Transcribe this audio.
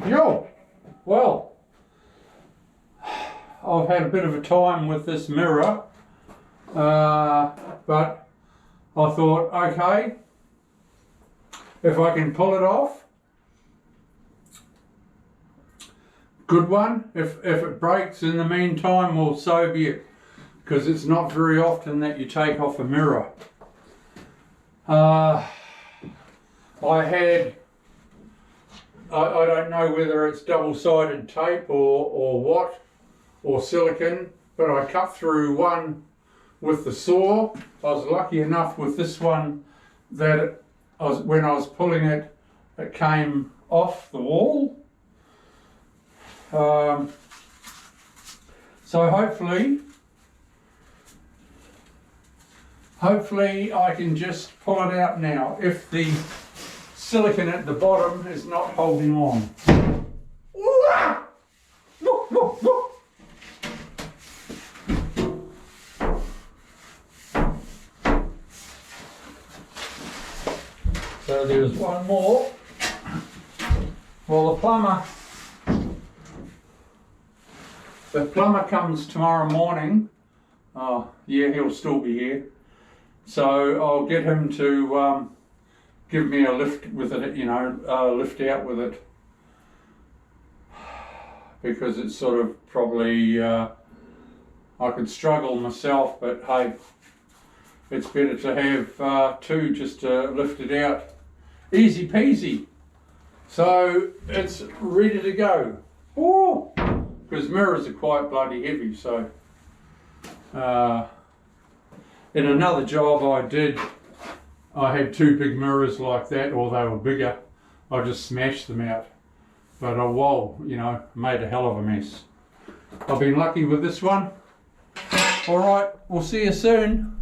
Yo, well, I've had a bit of a time with this mirror, but I thought, okay, if I can pull it off, good one. If it breaks in the meantime, well, so be it, because it's not very often that you take off a mirror. I don't know whether it's double-sided tape or what, or silicone, but I cut through one with the saw. I was lucky enough with this one that when I was pulling it, it came off the wall. So hopefully I can just pull it out now if the silicone at the bottom is not holding on. So there's one more. Well, the plumber comes tomorrow morning. Yeah, he'll still be here. So I'll get him to give me a lift with it, lift out with it. Because it's sort of probably, I could struggle myself, but hey, it's better to have two just to lift it out. Easy peasy. So it's ready to go. Oh, because mirrors are quite bloody heavy, so. In another job I did, I had two big mirrors like that, or they were bigger. I just smashed them out. But whoa, made a hell of a mess. I've been lucky with this one. All right, we'll see you soon.